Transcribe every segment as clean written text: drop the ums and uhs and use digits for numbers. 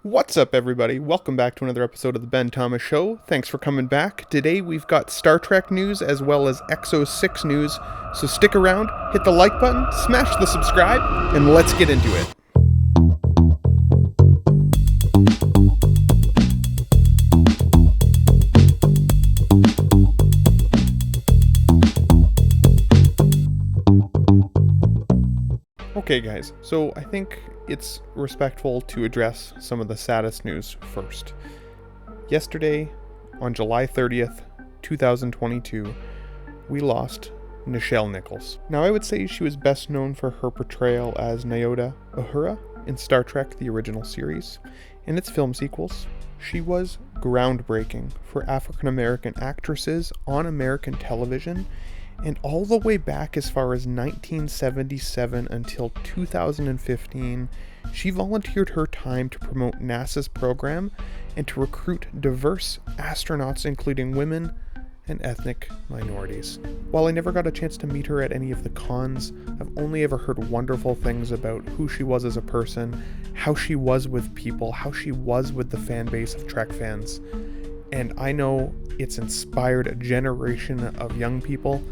What's up, everybody? Welcome back to another episode of the Ben Thomas Show. Thanks for coming back. Today we've got Star Trek news as well as EXO-6 news, so stick around, hit the like button, smash the subscribe, and let's get into it. Okay guys, so I think it's respectful to address some of the saddest news first. Yesterday, on July 30th, 2022, we lost Nichelle Nichols. Now I would say she was best known for her portrayal as Nyota Uhura in Star Trek the original series and its film sequels. She was groundbreaking for African American actresses on American television, and all the way back as far as 1977 until 2015, she volunteered her time to promote NASA's program and to recruit diverse astronauts, including women and ethnic minorities. While I never got a chance to meet her at any of the cons, I've only ever heard wonderful things about who she was as a person, how she was with people, how she was with the fan base of Trek fans. And I know it's inspired a generation of young people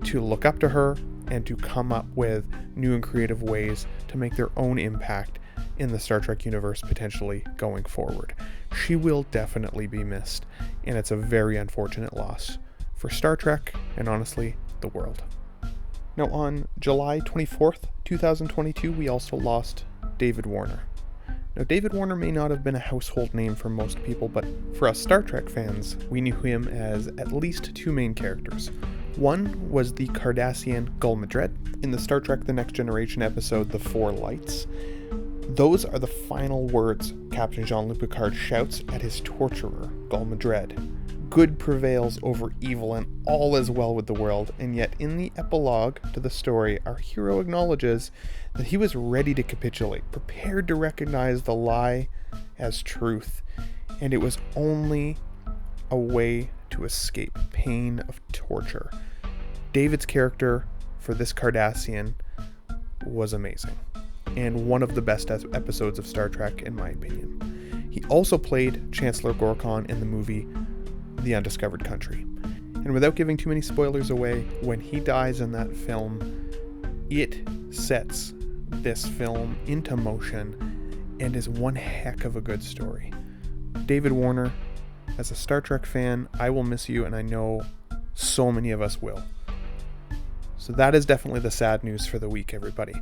to look up to her and to come up with new and creative ways to make their own impact in the Star Trek universe potentially going forward. She will definitely be missed, and it's a very unfortunate loss for Star Trek and honestly, the world. Now on July 24th, 2022, we also lost David Warner. Now, David Warner may not have been a household name for most people, but for us Star Trek fans, we knew him as at least two main characters. One was the Cardassian Gul Madred in the Star Trek The Next Generation episode The Four Lights. Those are the final words Captain Jean-Luc Picard shouts at his torturer, Gul Madred. Good prevails over evil and all is well with the world, and yet in the epilogue to the story, our hero acknowledges that he was ready to capitulate, prepared to recognize the lie as truth, and it was only a way to escape pain of torture. David's character for this Cardassian was amazing, and one of the best episodes of Star Trek in my opinion. He also played Chancellor Gorkon in the movie The Undiscovered Country. And without giving too many spoilers away, when he dies in that film, it sets this film into motion and is one heck of a good story. David Warner, as a Star Trek fan, I will miss you, and I know so many of us will. So that is definitely the sad news for the week, everybody.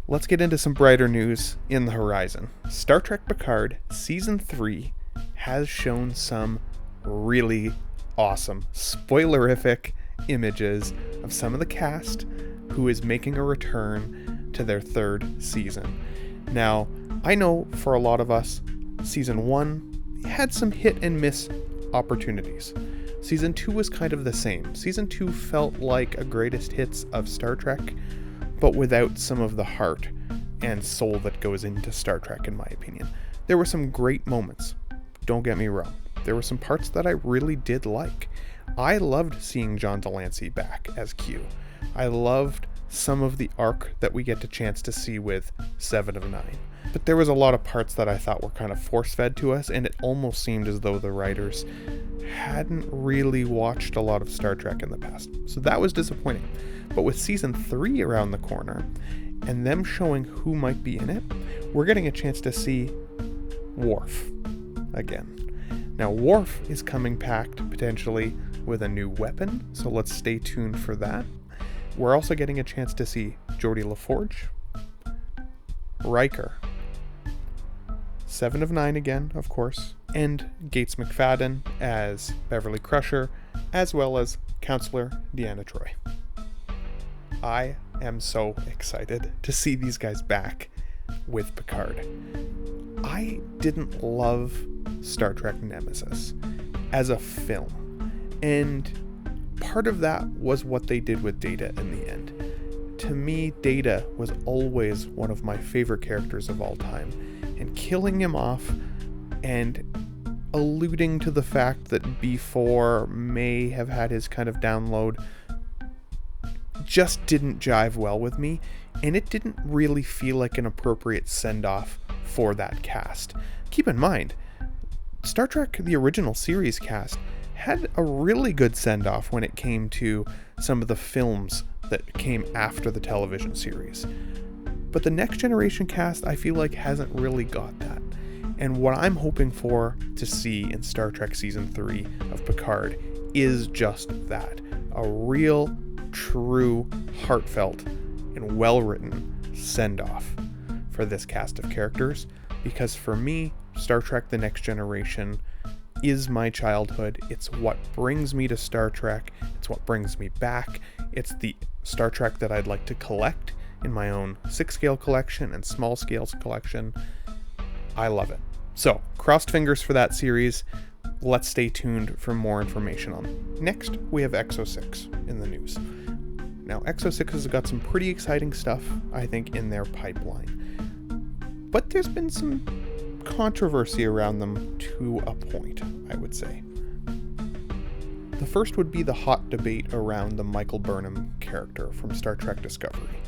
Let's get into some brighter news in the horizon. Star Trek Picard Season 3 has shown some really awesome, spoilerific images of some of the cast who is making a return to their third season. Now, I know for a lot of us, Season 1 had some hit and miss opportunities. Season 2 was kind of the same. Season 2 felt like a greatest hits of Star Trek, but without some of the heart and soul that goes into Star Trek, in my opinion. There were some great moments, don't get me wrong. There were some parts that I really did like. I loved seeing John Delancey back as Q. I loved some of the arc that we get a chance to see with 7 of 9. But there was a lot of parts that I thought were kind of force-fed to us, and it almost seemed as though the writers hadn't really watched a lot of Star Trek in the past. So that was disappointing. But with Season 3 around the corner, and them showing who might be in it, we're getting a chance to see Worf again. Now, Worf is coming packed potentially with a new weapon, so let's stay tuned for that. We're also getting a chance to see Geordi LaForge, Riker, 7 of 9 again, of course, and Gates McFadden as Beverly Crusher, as well as Counselor Deanna Troi. I am so excited to see these guys back with Picard. I didn't love Star Trek Nemesis as a film, and part of that was what they did with Data in the end. To me, Data was always one of my favorite characters of all time, and killing him off and alluding to the fact that B4 may have had his kind of download just didn't jive well with me, and it didn't really feel like an appropriate send-off for that cast. Keep in mind, Star Trek, the original series cast, had a really good send-off when it came to some of the films that came after the television series. But the Next Generation cast, I feel like, hasn't really got that. And what I'm hoping for to see in Star Trek Season 3 of Picard is just that. A real, true, heartfelt, and well-written send-off for this cast of characters. Because for me, Star Trek The Next Generation is my childhood. It's what brings me to Star Trek. It's what brings me back. It's the Star Trek that I'd like to collect in my own 6-scale collection and small scales collection. I love it. So, crossed fingers for that series. Let's stay tuned for more information on it. Next, we have EXO-6 in the news. Now, EXO-6 has got some pretty exciting stuff, I think, in their pipeline. But there's been some controversy around them to a point, I would say. The first would be the hot debate around the Michael Burnham character from Star Trek Discovery.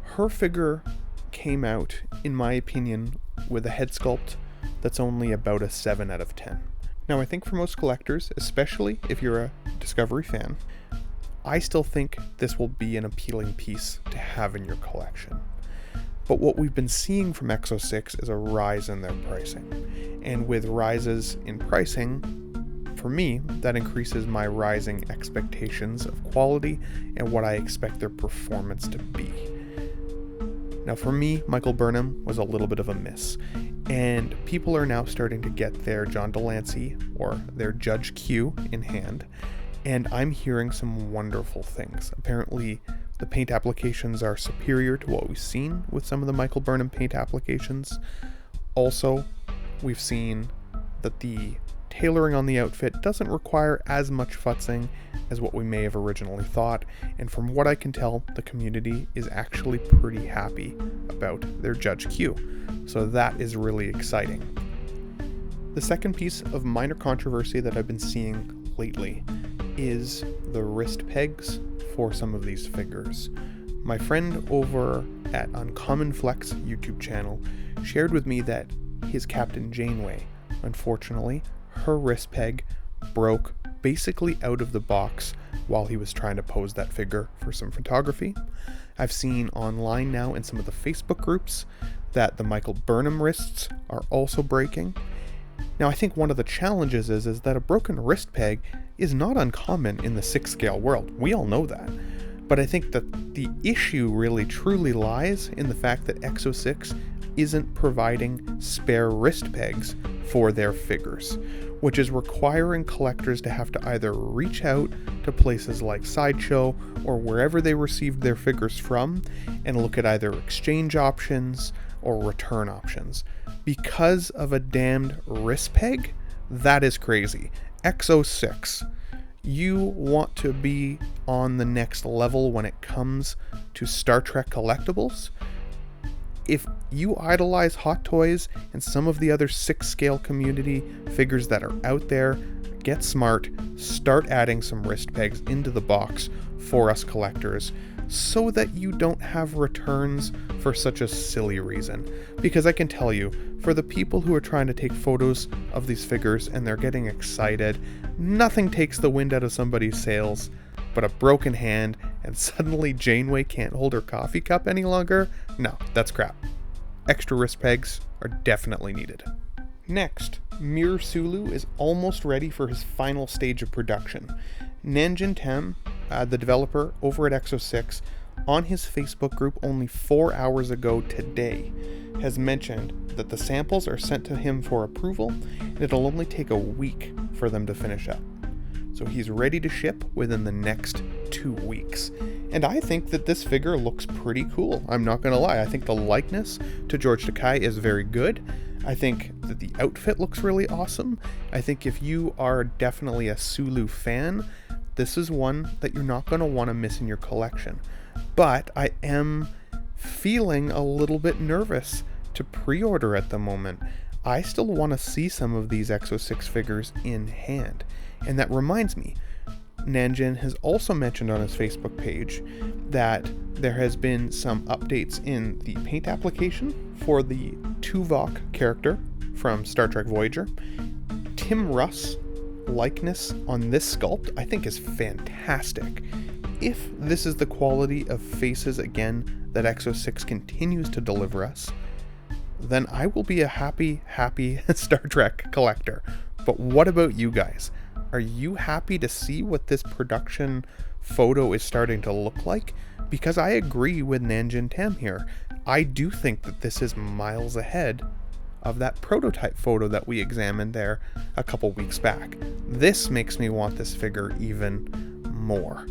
Her figure came out, in my opinion, with a head sculpt that's only about a 7 out of 10. Now, I think for most collectors, especially if you're a Discovery fan, I still think this will be an appealing piece to have in your collection. But what we've been seeing from EXO-6 is a rise in their pricing. And with rises in pricing, for me, that increases my rising expectations of quality and what I expect their performance to be. Now for me, Michael Burnham was a little bit of a miss. And people are now starting to get their John Delancey or their Judge Q in hand. And I'm hearing some wonderful things. Apparently, the paint applications are superior to what we've seen with some of the Michael Burnham paint applications. Also, we've seen that the tailoring on the outfit doesn't require as much futzing as what we may have originally thought, and from what I can tell, the community is actually pretty happy about their Judge Q, so that is really exciting. The second piece of minor controversy that I've been seeing lately is the wrist pegs for some of these figures. My friend over at Uncommon Flex YouTube channel shared with me that his Captain Janeway, unfortunately, her wrist peg broke basically out of the box while he was trying to pose that figure for some photography. I've seen online now in some of the Facebook groups that the Michael Burnham wrists are also breaking. Now, I think one of the challenges is that a broken wrist peg is not uncommon in the 6-scale world. We all know that. But I think that the issue really truly lies in the fact that EXO-6 isn't providing spare wrist pegs for their figures, which is requiring collectors to have to either reach out to places like Sideshow or wherever they received their figures from and look at either exchange options or return options. Because of a damned wrist peg? That is crazy. EXO-6, you want to be on the next level when it comes to Star Trek collectibles? If you idolize Hot Toys and some of the other 6-scale community figures that are out there, get smart, start adding some wrist pegs into the box for us collectors so that you don't have returns for such a silly reason. Because I can tell you, for the people who are trying to take photos of these figures and they're getting excited, nothing takes the wind out of somebody's sails but a broken hand, and suddenly Janeway can't hold her coffee cup any longer? No, that's crap. Extra wrist pegs are definitely needed. Next, Mir Sulu is almost ready for his final stage of production. Nanjin Tam, the developer over at EXO-6, on his Facebook group only 4 hours ago today, has mentioned that the samples are sent to him for approval, and it'll only take a week for them to finish up. So he's ready to ship within the next 2 weeks. And I think that this figure looks pretty cool. I'm not going to lie. I think the likeness to George Takei is very good. I think that the outfit looks really awesome. I think if you are definitely a Sulu fan, this is one that you're not going to want to miss in your collection. But I am feeling a little bit nervous to pre-order at the moment. I still want to see some of these EXO-6 figures in hand. And that reminds me, Nanjin has also mentioned on his Facebook page that there has been some updates in the paint application for the Tuvok character from Star Trek Voyager. Tim Russ likeness on this sculpt I think is fantastic. If this is the quality of faces again that EXO-6 continues to deliver us, then I will be a happy Star Trek collector. But what about you guys? Are you happy to see what this production photo is starting to look like? Because I agree with Nanjin Tam here. I do think that this is miles ahead of that prototype photo that we examined there a couple weeks back. This makes me want this figure even more.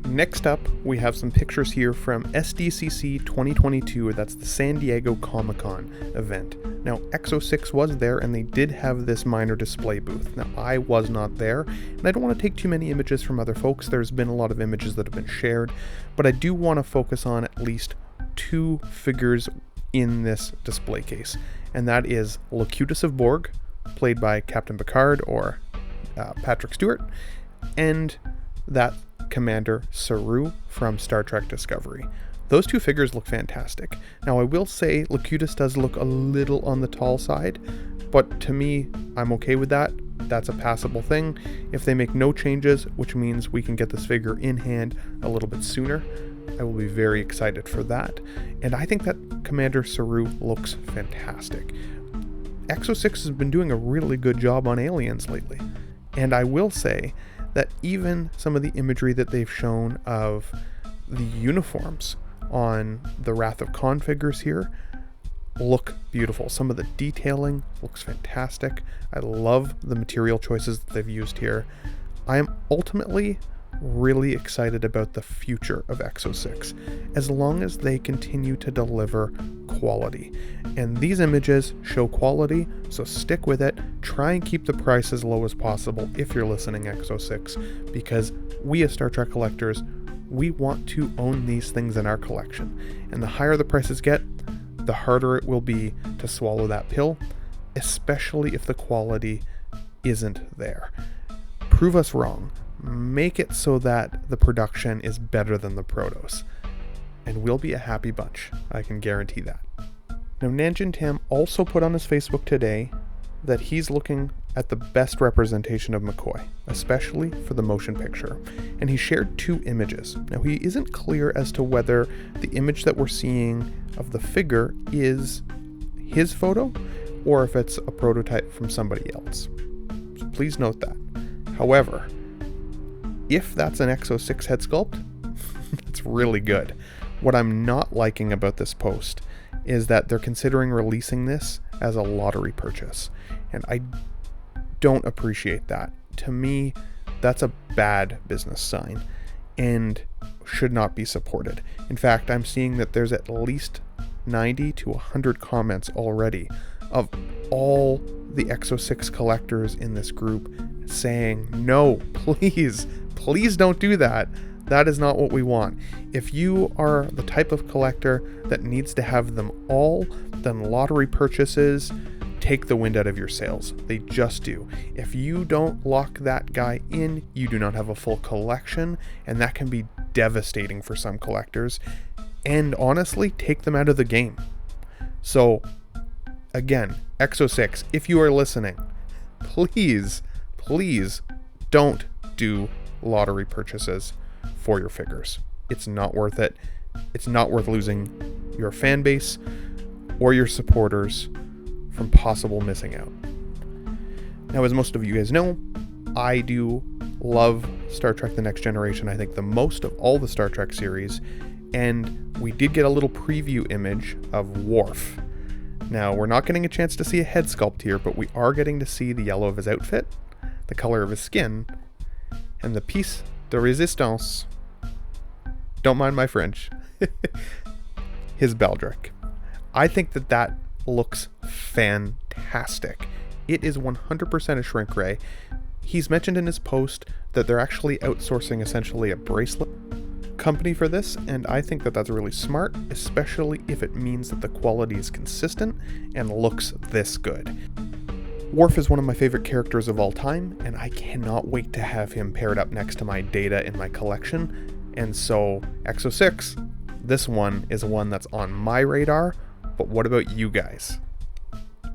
Next up, we have some pictures here from Sdcc 2022, that's the San Diego Comic-Con event. Now, EXO-6 was there, and they did have this minor display booth. Now, I was not there, and I don't want to take too many images from other folks. There's been a lot of images that have been shared, but I do want to focus on at least two figures in this display case, and that is Locutus of Borg, played by Captain Picard, or Patrick Stewart, and that Commander Saru from Star Trek Discovery. Those two figures look fantastic. Now, I will say Locutus does look a little on the tall side, but to me, I'm okay with that. That's a passable thing. If they make no changes, which means we can get this figure in hand a little bit sooner, I will be very excited for that. And I think that Commander Saru looks fantastic. EXO-6 has been doing a really good job on aliens lately. And I will say that even some of the imagery that they've shown of the uniforms on the Wrath of Khan figures here look beautiful. Some of the detailing looks fantastic. I love the material choices that they've used here. I am ultimately really excited about the future of EXO-6 as long as they continue to deliver quality. And these images show quality, so stick with it. Try and keep the price as low as possible if you're listening, EXO-6, because we as Star Trek collectors, we want to own these things in our collection. And the higher the prices get, the harder it will be to swallow that pill, especially if the quality isn't there. Prove us wrong. Make it so that the production is better than the protos, and we'll be a happy bunch. I can guarantee that. Now, Nanjin Tam also put on his Facebook today that he's looking at the best representation of McCoy, especially for the motion picture, and he shared two images. Now, he isn't clear as to whether the image that we're seeing of the figure is his photo or if it's a prototype from somebody else. So please note that. However, if that's an EXO-6 head sculpt, that's really good. What I'm not liking about this post is that they're considering releasing this as a lottery purchase, and I don't appreciate that. To me, that's a bad business sign and should not be supported. In fact, I'm seeing that there's at least 90 to 100 comments already of all the EXO-6 collectors in this group saying, no, please don't do that. That is not what we want. If you are the type of collector that needs to have them all, then lottery purchases take the wind out of your sails. They just do. If you don't lock that guy in, you do not have a full collection, and that can be devastating for some collectors, and honestly, take them out of the game. So, again, EXO-6, if you are listening, please don't do lottery purchases for your figures. It's not worth it. It's not worth losing your fan base or your supporters from possible missing out. Now, as most of you guys know, I do love Star Trek The Next Generation, I think the most of all the Star Trek series, and we did get a little preview image of Worf. Now, we're not getting a chance to see a head sculpt here, but we are getting to see the yellow of his outfit, the color of his skin, and the piece de resistance, don't mind my French, his baldric. I think that looks fantastic. It is 100% a shrink ray. He's mentioned in his post that they're actually outsourcing essentially a bracelet company for this, and I think that that's really smart, especially if it means that the quality is consistent and looks this good. Worf is one of my favorite characters of all time, and I cannot wait to have him paired up next to my Data in my collection. And so, EXO-6, this one is one that's on my radar but what about you guys?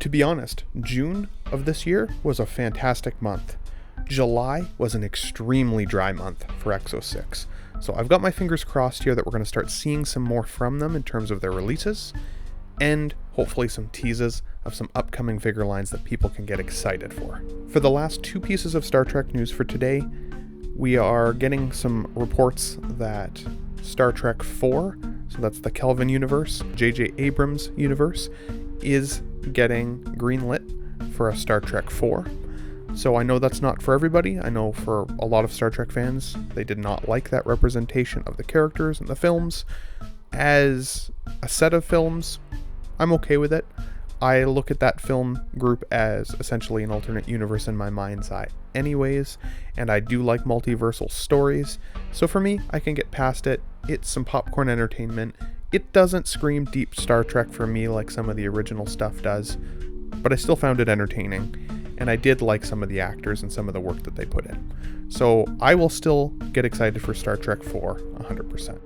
To be honest, June of this year was a fantastic month. July was an extremely dry month for EXO-6. So I've got my fingers crossed here that we're going to start seeing some more from them in terms of their releases, and hopefully some teases of some upcoming figure lines that people can get excited for. For the last 2 pieces of Star Trek news for today, we are getting some reports that Star Trek 4, so that's the Kelvin universe, J.J. Abrams universe, is getting greenlit for a Star Trek 4. So I know that's not for everybody. I know for a lot of Star Trek fans, they did not like that representation of the characters in the films. As a set of films, I'm okay with it. I look at that film group as essentially an alternate universe in my mind's eye anyways, and I do like multiversal stories. So for me, I can get past it. It's some popcorn entertainment. It doesn't scream deep Star Trek for me like some of the original stuff does, but I still found it entertaining. And I did like some of the actors and some of the work that they put in. So I will still get excited for Star Trek 4 100%.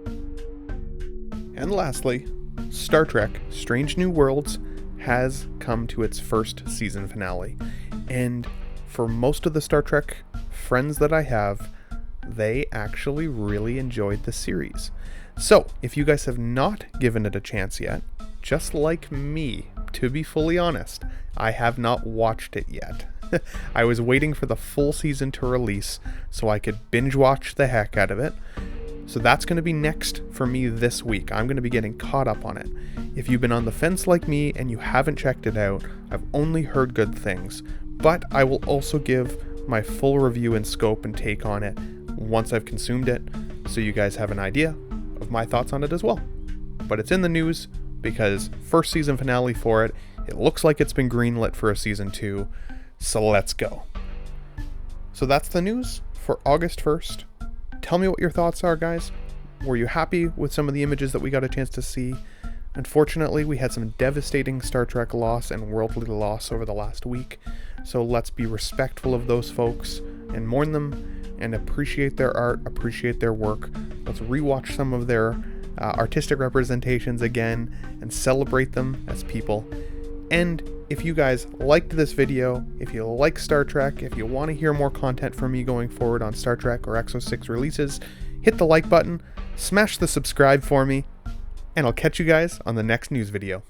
And lastly, Star Trek Strange New Worlds has come to its first season finale. And for most of the Star Trek friends that I have, they actually really enjoyed the series. So if you guys have not given it a chance yet, just like me, to be fully honest, I have not watched it yet. I was waiting for the full season to release so I could binge watch the heck out of it. So that's going to be next for me this week. I'm going to be getting caught up on it. If you've been on the fence like me and you haven't checked it out, I've only heard good things. But I will also give my full review and scope and take on it once I've consumed it, so you guys have an idea of my thoughts on it as well. But it's in the news because first season finale for it. It looks like it's been greenlit for a season 2, so let's go. So that's the news for August 1st. Tell me what your thoughts are, guys. Were you happy with some of the images that we got a chance to see? Unfortunately, we had some devastating Star Trek loss and worldly loss over the last week, so let's be respectful of those folks and mourn them and appreciate their art, appreciate their work. Let's rewatch some of their artistic representations again and celebrate them as people. And if you guys liked this video, if you like Star Trek, if you want to hear more content from me going forward on Star Trek or EXO-6 releases, hit the like button, smash the subscribe for me, and I'll catch you guys on the next news video.